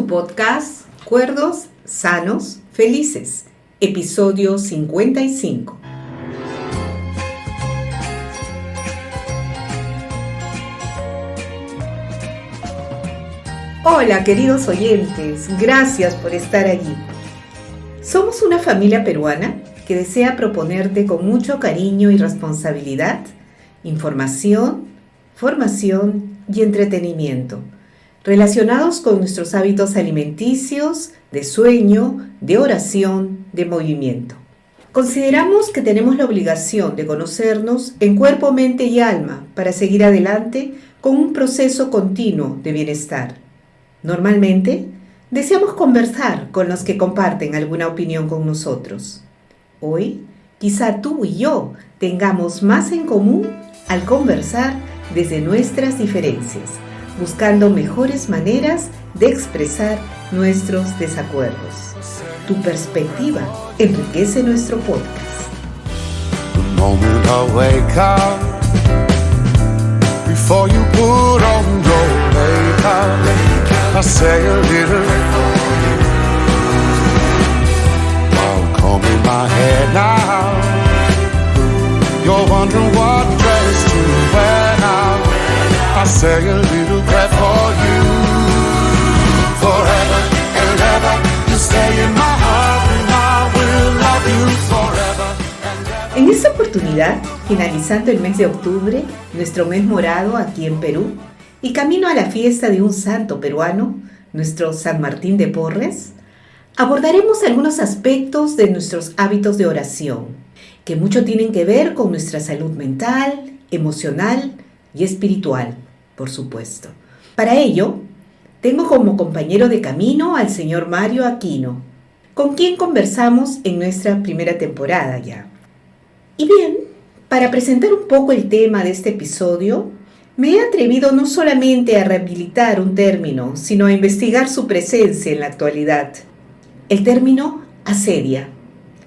su podcast Cuerdos, Sanos, Felices, episodio 55. Hola queridos oyentes, gracias por estar allí. Somos una familia peruana que desea proponerte con mucho cariño y responsabilidad información, formación y entretenimiento relacionados con nuestros hábitos alimenticios, de sueño, de oración, de movimiento. Consideramos que tenemos la obligación de conocernos en cuerpo, mente y alma para seguir adelante con un proceso continuo de bienestar. Normalmente, deseamos conversar con los que comparten alguna opinión con nosotros. Hoy, quizá tú y yo tengamos más en común al conversar desde nuestras diferencias, buscando mejores maneras de expresar nuestros desacuerdos. Tu perspectiva enriquece nuestro podcast. The moment I wake up, before you put on your makeup, I say a little while combing my hair now. You're wondering what dress to wear now. I say a little prayer for you. Forever and ever, you stay in my heart and I will love you forever and ever. En esta oportunidad, finalizando el mes de octubre, nuestro mes morado aquí en Perú, y camino a la fiesta de un santo peruano, nuestro San Martín de Porres, abordaremos algunos aspectos de nuestros hábitos de oración, que mucho tienen que ver con nuestra salud mental, emocional y espiritual, por supuesto. Para ello, tengo como compañero de camino al señor Mario Aquino, con quien conversamos en nuestra primera temporada ya. Y bien, para presentar un poco el tema de este episodio, me he atrevido no solamente a rehabilitar un término, sino a investigar su presencia en la actualidad. El término asedia,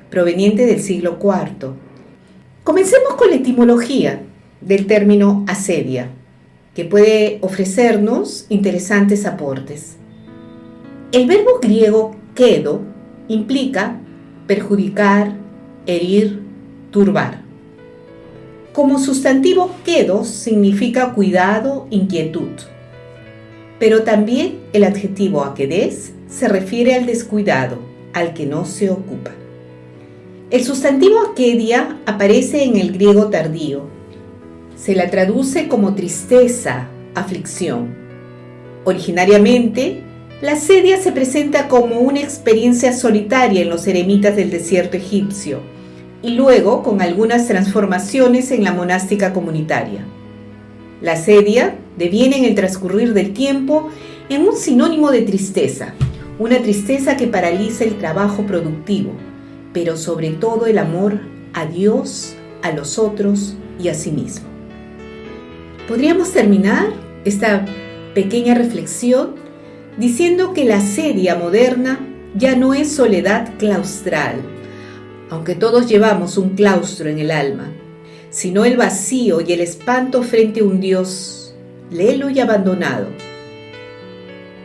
proveniente del siglo IV. Comencemos con la etimología del término asedia, que puede ofrecernos interesantes aportes. El verbo griego kedo implica perjudicar, herir, turbar. Como sustantivo, kedos significa cuidado, inquietud. Pero también el adjetivo akedés se refiere al descuidado, al que no se ocupa. El sustantivo akedia aparece en el griego tardío. Se la traduce como tristeza, aflicción. Originariamente, la asedia se presenta como una experiencia solitaria en los eremitas del desierto egipcio y luego con algunas transformaciones en la monástica comunitaria. La asedia deviene en el transcurrir del tiempo en un sinónimo de tristeza, una tristeza que paraliza el trabajo productivo, pero sobre todo el amor a Dios, a los otros y a sí mismo. Podríamos terminar esta pequeña reflexión diciendo que la asedia moderna ya no es soledad claustral, aunque todos llevamos un claustro en el alma, sino el vacío y el espanto frente a un Dios lelo y abandonado.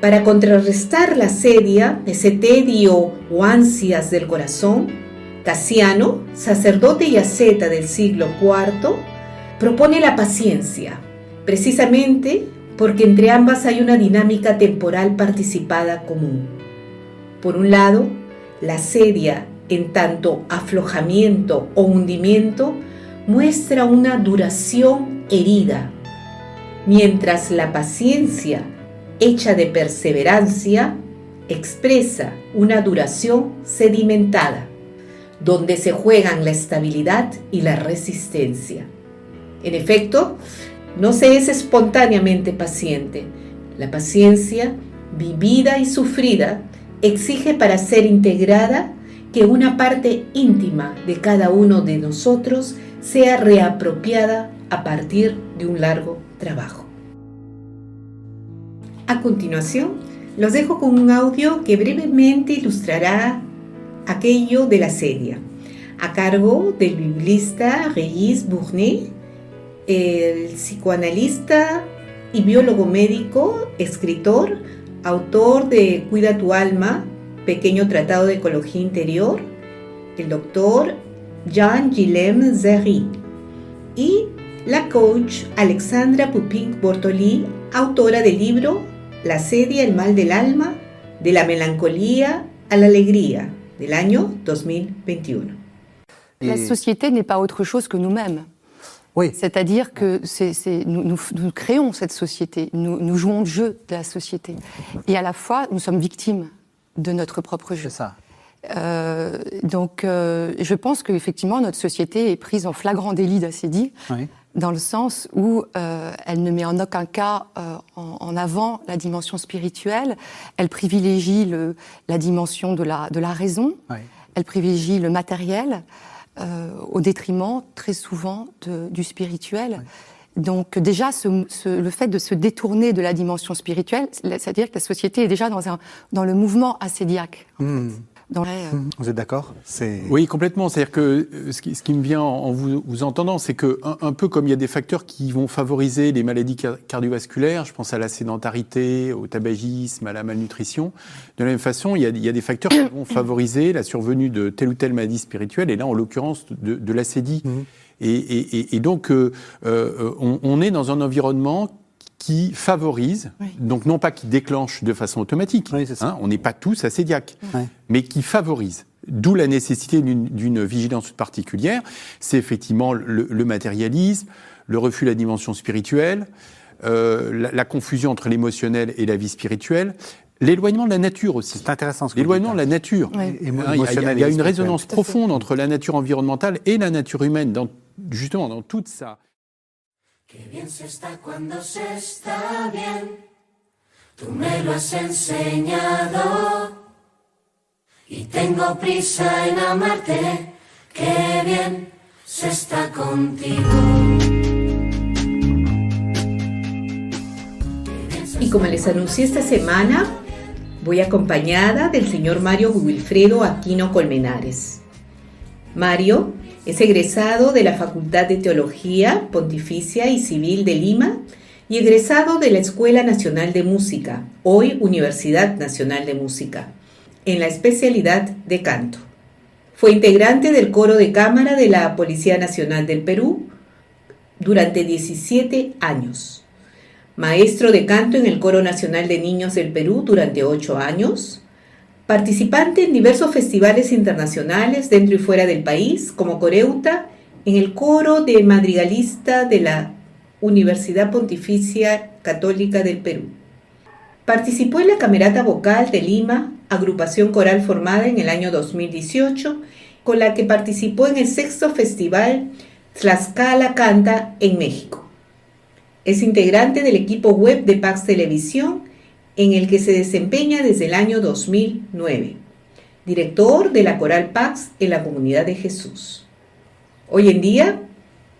Para contrarrestar la asedia, ese tedio o ansias del corazón, Casiano, sacerdote y asceta del siglo IV, propone la paciencia, precisamente porque entre ambas hay una dinámica temporal participada común. Por un lado, la asedia, en tanto aflojamiento o hundimiento, muestra una duración herida, mientras la paciencia, hecha de perseverancia, expresa una duración sedimentada, donde se juegan la estabilidad y la resistencia. En efecto, no se es espontáneamente paciente. La paciencia, vivida y sufrida, exige para ser integrada que una parte íntima de cada uno de nosotros sea reapropiada a partir de un largo trabajo. A continuación, los dejo con un audio que brevemente ilustrará aquello de la asedia, a cargo del biblista Régis Bournet, el psicoanalista y biólogo médico, escritor, autor de Cuida tu alma, pequeño tratado de ecología interior, el doctor Jean-Guillaume Zéry, y la coach Alexandra Pupink-Bortoli, autora del libro La sedia, el mal del alma, de la melancolía a la alegría, del año 2021. La société n'est pas autre chose que nous-mêmes. Oui. C'est-à-dire que nous créons cette société, nous jouons le jeu de la société. Et à la fois, nous sommes victimes de notre propre jeu. C'est ça. Donc, je pense qu'effectivement, notre société est prise en flagrant délit d'acédie, Oui. dans le sens où elle ne met en aucun cas en avant la dimension spirituelle. Elle privilégie la dimension de la raison. Oui. Elle privilégie le matériel au détriment, très souvent, du spirituel. Oui. Donc déjà, le fait de se détourner de la dimension spirituelle, c'est-à-dire que la société est déjà dans le mouvement ascédiaque. Vous êtes d'accord? Oui, complètement. C'est-à-dire que ce qui me vient en vous entendant, c'est que un peu comme il y a des facteurs qui vont favoriser les maladies cardiovasculaires, je pense à la sédentarité, au tabagisme, à la malnutrition, de la même façon, il y a des facteurs qui vont favoriser la survenue de telle ou telle maladie spirituelle, et là, en l'occurrence, de l'acédie. Et donc, on est dans un environnement qui favorise, oui. Donc non pas qui déclenche de façon automatique, oui, c'est ça. On n'est pas tous ascédiaques, oui. Mais qui favorise. D'où la nécessité d'une vigilance particulière. C'est effectivement le matérialisme, le refus de la dimension spirituelle, la confusion entre l'émotionnel et la vie spirituelle, l'éloignement de la nature aussi. C'est intéressant ce que l'éloignement de la nature. Oui. Il y a une résonance profonde entre la nature environnementale et la nature humaine, justement dans toute ça. Qué bien se está cuando se está bien, tú me lo has enseñado y tengo prisa en amarte, qué bien se está contigo. Y como les anuncié esta semana, voy acompañada del señor Mario Wilfredo Aquino Colmenares. Mario es egresado de la Facultad de Teología Pontificia y Civil de Lima y egresado de la Escuela Nacional de Música, hoy Universidad Nacional de Música, en la especialidad de canto. Fue integrante del coro de cámara de la Policía Nacional del Perú durante 17 años. Maestro de canto en el Coro Nacional de Niños del Perú durante 8 años. Participante en diversos festivales internacionales dentro y fuera del país, como coreuta en el coro de madrigalista de la Universidad Pontificia Católica del Perú. Participó en la Camerata Vocal de Lima, agrupación coral formada en el año 2018, con la que participó en el 6º Festival Tlaxcala Canta en México. Es integrante del equipo web de Pax Televisión, en el que se desempeña desde el año 2009. Director de la Coral Pax en la Comunidad de Jesús. Hoy en día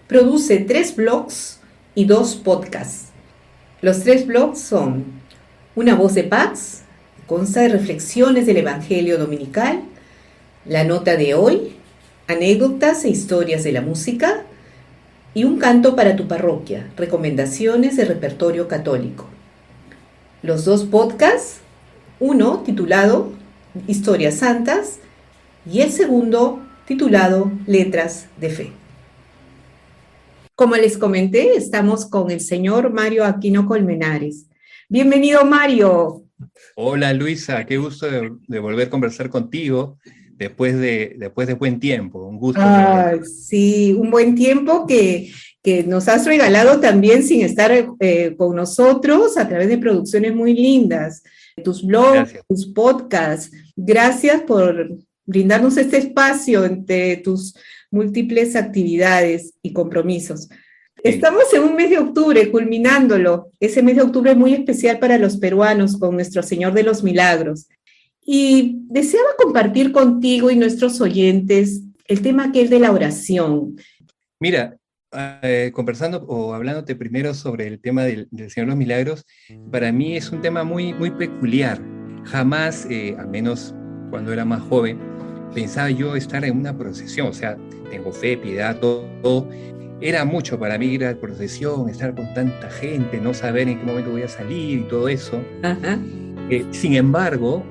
produce 3 blogs y 2 podcasts. Los 3 blogs son Una Voz de Pax, que consta de reflexiones del Evangelio Dominical, La Nota de Hoy, anécdotas e historias de la música, y Un Canto para tu Parroquia, recomendaciones de repertorio católico. Los 2 podcasts, uno titulado Historias Santas y el segundo titulado Letras de Fe. Como les comenté, estamos con el señor Mario Aquino Colmenares. Bienvenido, Mario. Hola, Luisa, qué gusto de volver a conversar contigo después de buen tiempo. Un gusto. Sí, un buen tiempo que nos has regalado también sin estar con nosotros a través de producciones muy lindas, tus blogs, gracias. Tus podcasts. Gracias por brindarnos este espacio entre tus múltiples actividades y compromisos. Sí. Estamos en un mes de octubre, culminándolo, ese mes de octubre muy especial para los peruanos con Nuestro Señor de los Milagros. Y deseaba compartir contigo y nuestros oyentes el tema aquel de la oración. Mira, conversando o hablándote primero sobre el tema del Señor de los Milagros, para mí es un tema muy, muy peculiar. Jamás, al menos cuando era más joven, pensaba yo estar en una procesión. O sea, tengo fe, piedad, todo. Era mucho para mí ir a la procesión, estar con tanta gente, no saber en qué momento voy a salir y todo eso. Ajá. Sin embargo,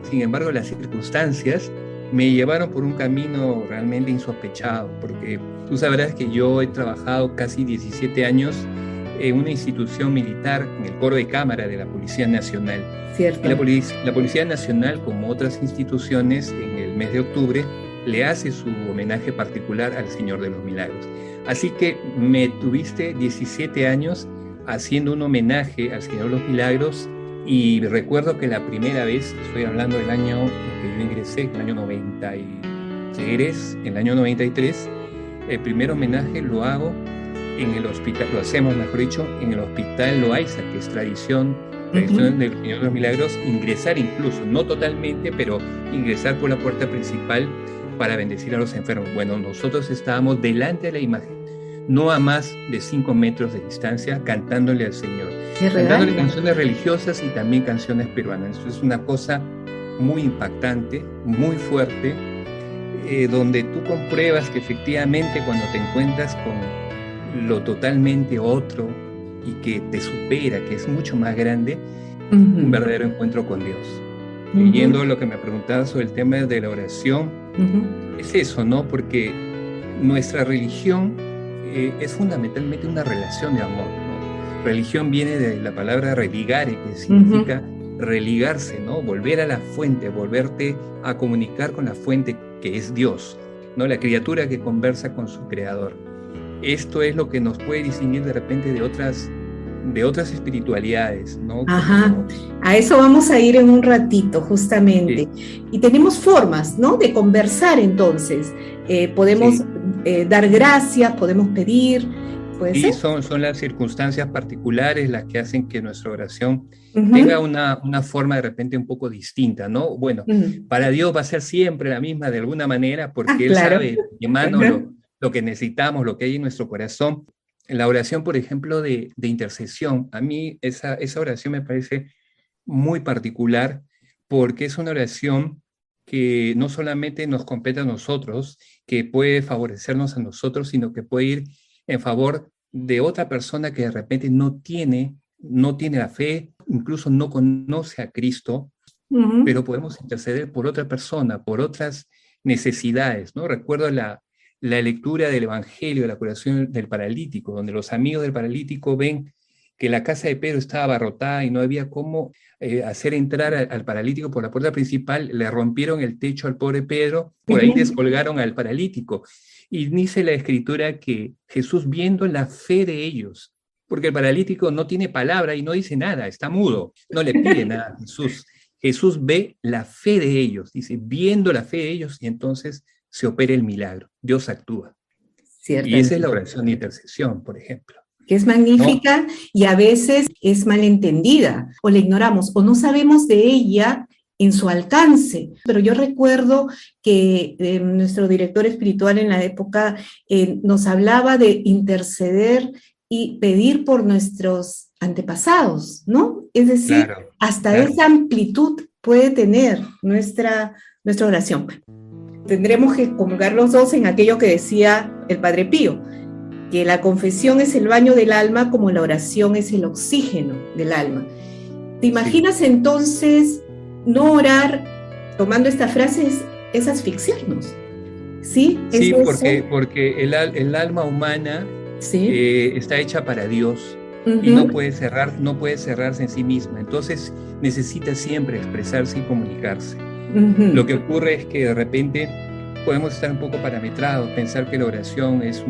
las circunstancias me llevaron por un camino realmente insospechado, porque tú sabrás que yo he trabajado casi 17 años en una institución militar, en el coro de cámara de la Policía Nacional. Cierto. Y la Policía Nacional, como otras instituciones, en el mes de octubre, le hace su homenaje particular al Señor de los Milagros. Así que me tuviste 17 años haciendo un homenaje al Señor de los Milagros, y recuerdo que la primera vez, estoy hablando del año en que yo ingresé, el año 93, el primer homenaje lo hago en el hospital, lo hacemos, mejor dicho, en el Hospital Loaiza, que es tradición del Señor de los Milagros, ingresar incluso, no totalmente, pero ingresar por la puerta principal para bendecir a los enfermos. Bueno, nosotros estábamos delante de la imagen, no a más de 5 metros de distancia, cantándole al Señor. Cantándole canciones religiosas y también canciones peruanas. Esto es una cosa muy impactante, muy fuerte, donde tú compruebas que efectivamente cuando te encuentras con lo totalmente otro y que te supera, que es mucho más grande, un verdadero encuentro con Dios. Yendo a lo que me preguntabas sobre el tema de la oración, es eso, ¿no? Porque nuestra religión es fundamentalmente una relación de amor, ¿no? Religión viene de la palabra religare, que significa religarse, ¿no? Volver a la fuente, volverte a comunicar con la fuente que es Dios, ¿no? La criatura que conversa con su creador. Esto es lo que nos puede distinguir de repente de otras espiritualidades, ¿no? Ajá, a eso vamos a ir en un ratito, justamente. Sí. Y tenemos formas, ¿no?, de conversar entonces. Podemos dar gracias, podemos pedir. Sí, son las circunstancias particulares las que hacen que nuestra oración tenga una forma de repente un poco distinta, ¿no? Bueno, para Dios va a ser siempre la misma de alguna manera, porque Él sabe de antemano lo que necesitamos, lo que hay en nuestro corazón. La oración, por ejemplo, de intercesión, a mí esa oración me parece muy particular, porque es una oración que no solamente nos compete a nosotros, que puede favorecernos a nosotros, sino que puede ir en favor de otra persona que de repente no tiene la fe, incluso no conoce a Cristo, pero podemos interceder por otra persona, por otras necesidades, ¿no? Recuerdo la lectura del Evangelio de la curación del paralítico, donde los amigos del paralítico ven que la casa de Pedro estaba abarrotada y no había cómo hacer entrar al paralítico por la puerta principal, le rompieron el techo al pobre Pedro, por ahí descolgaron al paralítico. Y dice la Escritura que Jesús, viendo la fe de ellos, porque el paralítico no tiene palabra y no dice nada, está mudo, no le pide nada a Jesús. Jesús ve la fe de ellos, dice, viendo la fe de ellos, y entonces se opera el milagro, Dios actúa. Y esa es la oración de intercesión, por ejemplo. Que es magnífica, ¿no? Y a veces es malentendida, o la ignoramos, o no sabemos de ella en su alcance. Pero yo recuerdo que nuestro director espiritual en la época nos hablaba de interceder y pedir por nuestros antepasados, ¿no? Es decir, hasta esa amplitud puede tener nuestra oración. Tendremos que comulgar los dos en aquello que decía el Padre Pío, que la confesión es el baño del alma como la oración es el oxígeno del alma. ¿Te imaginas entonces no orar, tomando esta frase, es asfixiarnos? ¿Sí? Sí, porque el alma humana está hecha para Dios y no puede cerrarse en sí misma. Entonces necesita siempre expresarse y comunicarse. Lo que ocurre es que de repente podemos estar un poco parametrados, pensar que la oración es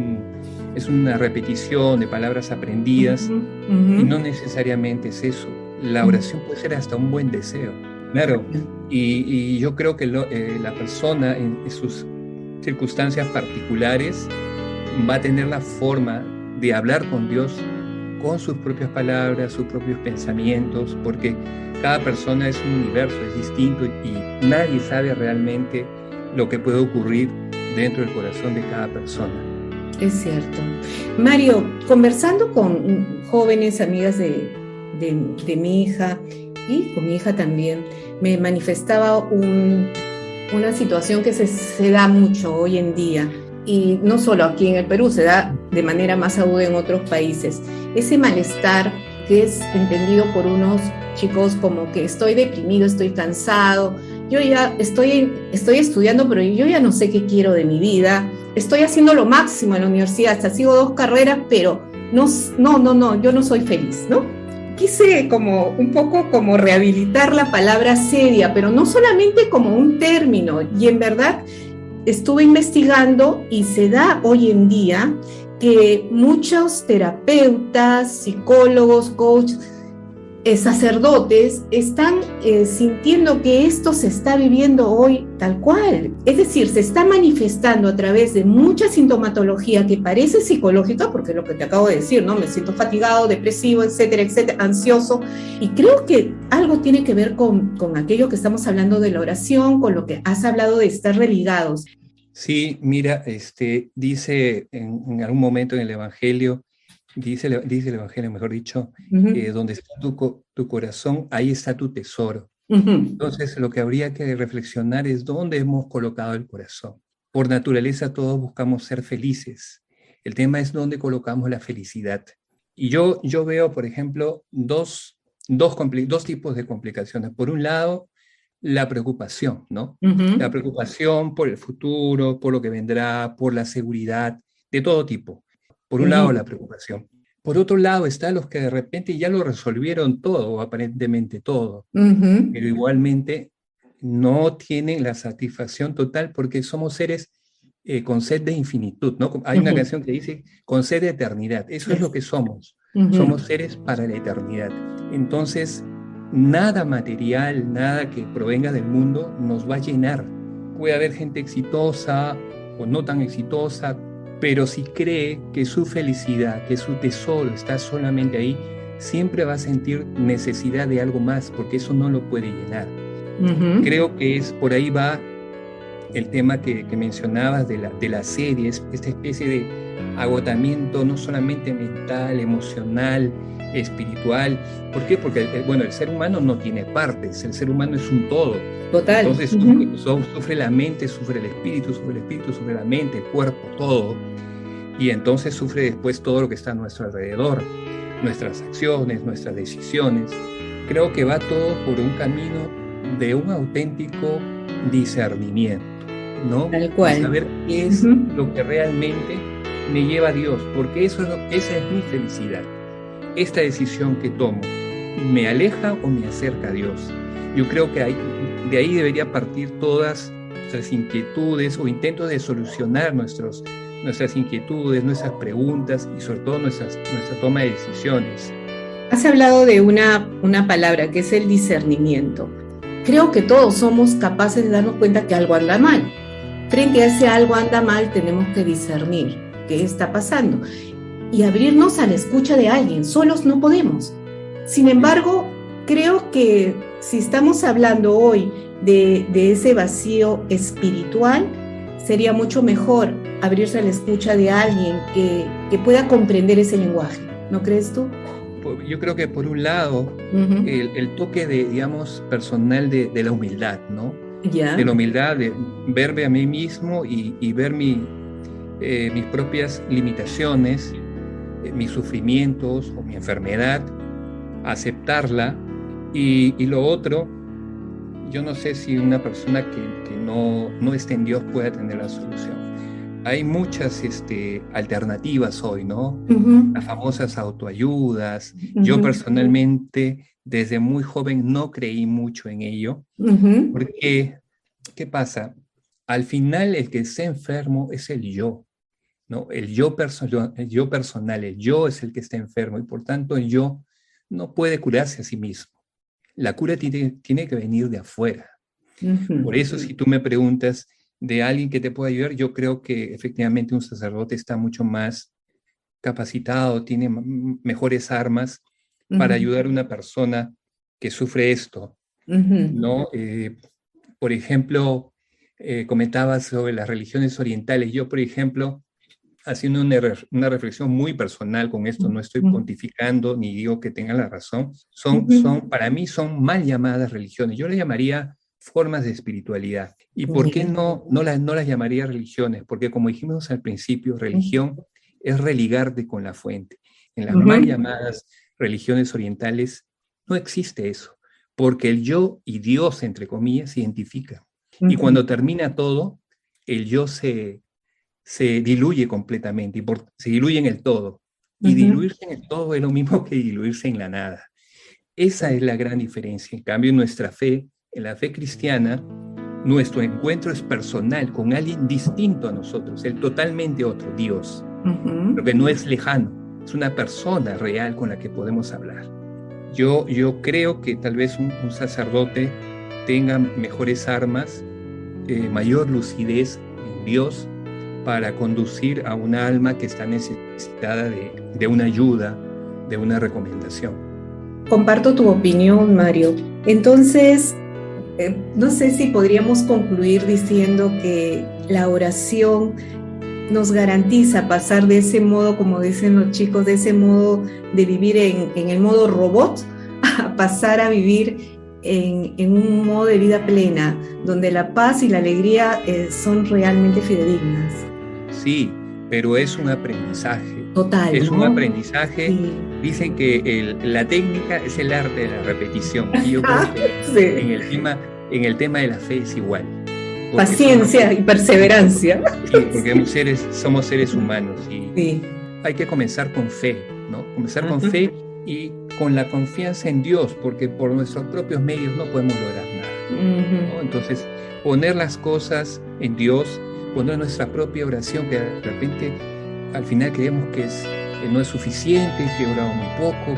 una repetición de palabras aprendidas, y no necesariamente es eso. La oración puede ser hasta un buen deseo, claro, y yo creo que la persona en sus circunstancias particulares va a tener la forma de hablar con Dios con sus propias palabras, sus propios pensamientos, porque cada persona es un universo, es distinto, y nadie sabe realmente lo que puede ocurrir dentro del corazón de cada persona. Es cierto. Mario, conversando con jóvenes amigas de mi hija y con mi hija también, me manifestaba una situación que se da mucho hoy en día, y no solo aquí en el Perú, se da de manera más aguda en otros países. Ese malestar que es entendido por unos chicos como que estoy deprimido, estoy cansado, yo ya estoy estudiando, pero yo ya no sé qué quiero de mi vida, estoy haciendo lo máximo en la universidad, hasta sigo 2 carreras, pero no, yo no soy feliz, ¿no? Quise como un poco como rehabilitar la palabra seria, pero no solamente como un término, y en verdad estuve investigando y se da hoy en día que muchos terapeutas, psicólogos, coaches, sacerdotes están sintiendo que esto se está viviendo hoy tal cual. Es decir, se está manifestando a través de mucha sintomatología que parece psicológica, porque es lo que te acabo de decir, ¿no? Me siento fatigado, depresivo, etcétera, etcétera, ansioso. Y creo que algo tiene que ver con aquello que estamos hablando de la oración, con lo que has hablado de estar religados. Sí, mira, dice en algún momento en el Evangelio, dice el Evangelio, mejor dicho, donde está tu corazón, ahí está tu tesoro. Entonces, lo que habría que reflexionar es dónde hemos colocado el corazón. Por naturaleza, todos buscamos ser felices. El tema es dónde colocamos la felicidad. Y yo veo, por ejemplo, dos tipos de complicaciones. Por un lado, la preocupación, ¿no? La preocupación por el futuro, por lo que vendrá, por la seguridad, de todo tipo. Por un lado, la preocupación. Por otro lado, están los que de repente ya lo resolvieron todo, o aparentemente todo, pero igualmente no tienen la satisfacción total porque somos seres con sed de infinitud, ¿no? Hay una canción que dice, con sed de eternidad. Eso es lo que somos. Somos seres para la eternidad. Entonces, nada material, nada que provenga del mundo nos va a llenar. Puede haber gente exitosa o no tan exitosa, pero si cree que su felicidad, que su tesoro está solamente ahí, siempre va a sentir necesidad de algo más, porque eso no lo puede llenar. Creo que por ahí va el tema que mencionabas de la serie, esta especie de agotamiento no solamente mental, emocional, espiritual. ¿Por qué? Porque el ser humano no tiene partes, el ser humano es un todo. Total. Entonces sufre la mente, sufre el espíritu, sufre la mente, el cuerpo, todo. Y entonces sufre después todo lo que está a nuestro alrededor, nuestras acciones, nuestras decisiones. Creo que va todo por un camino de un auténtico discernimiento, ¿no? Tal cual. De saber qué es lo que realmente me lleva a Dios, porque esa es mi felicidad. Esta decisión que tomo, ¿me aleja o me acerca a Dios? Yo creo que de ahí debería partir todas nuestras inquietudes o intentos de solucionar nuestras inquietudes, nuestras preguntas y sobre todo nuestra toma de decisiones. Has hablado de una palabra que es el discernimiento. Creo que todos somos capaces de darnos cuenta que algo anda mal. Frente a ese algo anda mal, tenemos que discernir qué está pasando y abrirnos a la escucha de alguien. Solos no podemos. Sin embargo, creo que si estamos hablando hoy de ese vacío espiritual, sería mucho mejor abrirse a la escucha de alguien que pueda comprender ese lenguaje. ¿No crees tú? Yo creo que por un lado, el toque digamos, personal de la humildad, ¿no? De la humildad, de verme a mí mismo y ver mis propias limitaciones, mis sufrimientos o mi enfermedad, aceptarla. Y lo otro, yo no sé si una persona que no esté en Dios pueda tener la solución. Hay muchas alternativas hoy, ¿no? Las famosas autoayudas. Yo personalmente, desde muy joven, no creí mucho en ello. Porque, ¿qué pasa? Al final, el que está enfermo es el yo, ¿no? El yo personal, el yo es el que está enfermo y por tanto el yo no puede curarse a sí mismo. La cura tiene que venir de afuera. Por eso, si tú me preguntas de alguien que te pueda ayudar, yo creo que efectivamente un sacerdote está mucho más capacitado, tiene mejores armas para ayudar a una persona que sufre esto, ¿no? Por ejemplo, comentabas sobre las religiones orientales. Yo, por ejemplo, haciendo una reflexión muy personal con esto, no estoy pontificando ni digo que tengan la razón, para mí son mal llamadas religiones. Yo le llamaría formas de espiritualidad. ¿Y por qué no las llamaría religiones? Porque como dijimos al principio, religión es religarte con la fuente. En las mal llamadas religiones orientales, no existe eso, porque el yo y Dios, entre comillas, se identifican. Y cuando termina todo, el yo se diluye completamente, se diluye en el todo. Y diluirse en el todo es lo mismo que diluirse en la nada. Esa es la gran diferencia. En cambio, en nuestra fe, en la fe cristiana, nuestro encuentro es personal, con alguien distinto a nosotros, el totalmente otro, Dios. Lo que no es lejano, es una persona real con la que podemos hablar. Yo creo que tal vez un sacerdote tenga mejores armas, mayor lucidez en Dios para conducir a una alma que está necesitada de una ayuda, de una recomendación. Comparto tu opinión, Mario. Entonces, no sé si podríamos concluir diciendo que la oración nos garantiza pasar de ese modo, como dicen los chicos, de ese modo de vivir en el modo robot, a pasar a vivir en un modo de vida plena, donde la paz y la alegría son realmente fidedignas. Sí, pero es un aprendizaje. Total, es ¿no? un aprendizaje. Sí. Dicen que la técnica es el arte de la repetición. Y yo creo que Sí. en el tema de la fe es igual. Paciencia y perseverancia. Sí, porque somos seres humanos y Sí. hay que comenzar con fe, ¿no? Comenzar con fe y con la confianza en Dios, porque por nuestros propios medios no podemos lograr nada, ¿no? Entonces, poner las cosas en Dios, poner nuestra propia oración, que de repente al final creemos que no es suficiente, que he orado muy poco,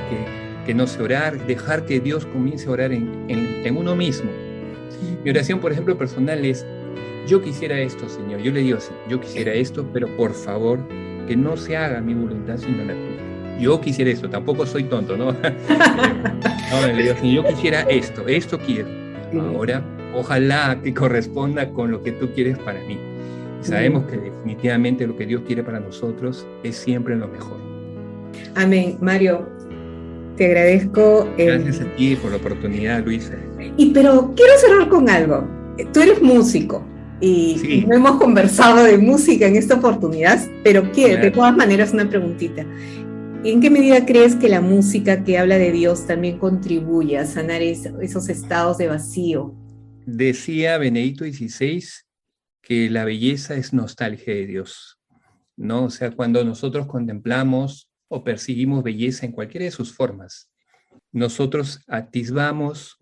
que no sé orar, dejar que Dios comience a orar en uno mismo. Mi oración, por ejemplo, personal es: yo quisiera esto, Señor. Yo le digo así: yo quisiera esto, pero por favor, que no se haga mi voluntad sino la tuya. Yo quisiera esto, tampoco soy tonto, ¿no? No, le digo: Señor, yo quisiera esto quiero. Ahora, ojalá que corresponda con lo que tú quieres para mí. Y sabemos que definitivamente lo que Dios quiere para nosotros es siempre lo mejor. Amén. Mario, te agradezco. Gracias a ti por la oportunidad, Luisa. Pero quiero cerrar con algo. Tú eres músico y Sí. no hemos conversado de música en esta oportunidad, pero Claro. de todas maneras una preguntita. ¿En qué medida crees que la música que habla de Dios también contribuye a sanar esos estados de vacío? Decía Benedicto XVI que la belleza es nostalgia de Dios, ¿no? O sea, cuando nosotros contemplamos o percibimos belleza en cualquiera de sus formas, nosotros atisbamos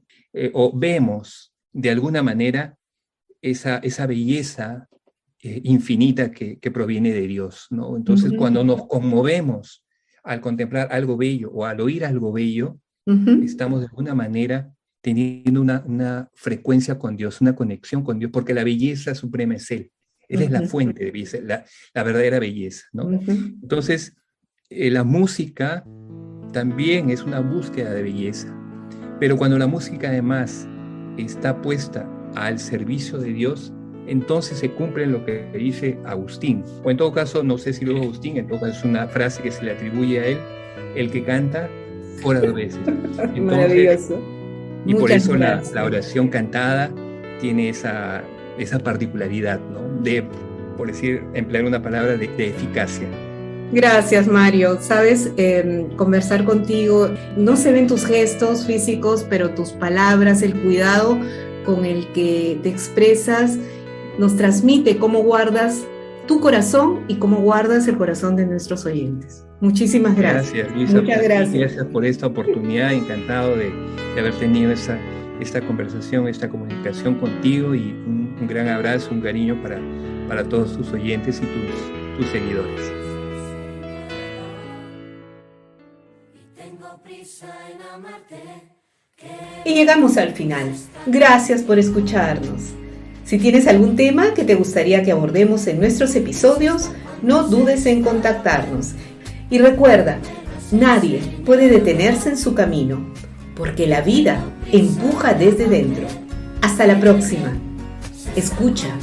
o vemos de alguna manera esa belleza infinita que proviene de Dios, ¿no? Entonces, cuando nos conmovemos al contemplar algo bello o al oír algo bello, estamos de alguna manera teniendo una frecuencia con Dios, una conexión con Dios, porque la belleza suprema es Él. Él es la fuente de belleza, la verdadera belleza, ¿no? Entonces, la música también es una búsqueda de belleza, pero cuando la música además está puesta al servicio de Dios, entonces se cumple lo que dice Agustín, o en todo caso, no sé si lo dijo Agustín, en todo caso es una frase que se le atribuye a él: el que canta, ora 2 veces. Entonces, Maravilloso. y por Muchas eso gracias. la oración cantada tiene esa particularidad, ¿no? De, por decir, emplear una palabra de eficacia. Gracias, Mario. Sabes, conversar contigo, no se ven tus gestos físicos, pero tus palabras, el cuidado con el que te expresas, nos transmite cómo guardas tu corazón y cómo guardas el corazón de nuestros oyentes. Muchísimas gracias. Gracias, Luisa. Muchas gracias. Gracias por esta oportunidad. Encantado de haber tenido esta conversación, esta comunicación contigo, y un gran abrazo, un cariño para todos tus oyentes y tus seguidores. Y llegamos al final. Gracias por escucharnos. Si tienes algún tema que te gustaría que abordemos en nuestros episodios, no dudes en contactarnos. Y recuerda, nadie puede detenerse en su camino, porque la vida empuja desde dentro. Hasta la próxima. Escucha,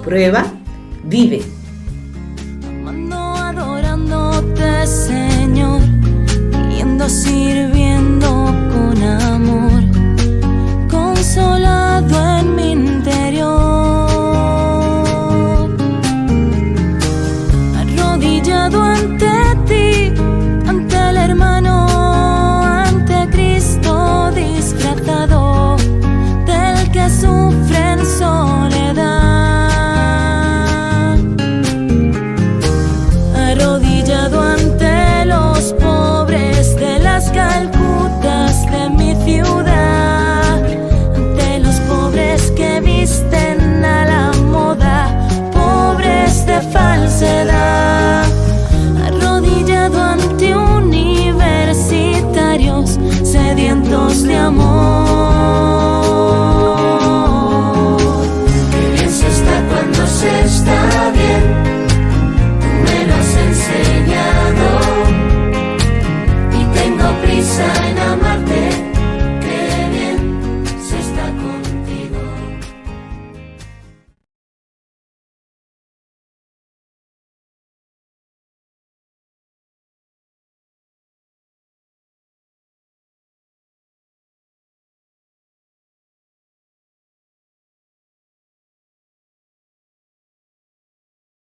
prueba, vive. Amando, adorándote, Señor, yendo sirviendo con amor.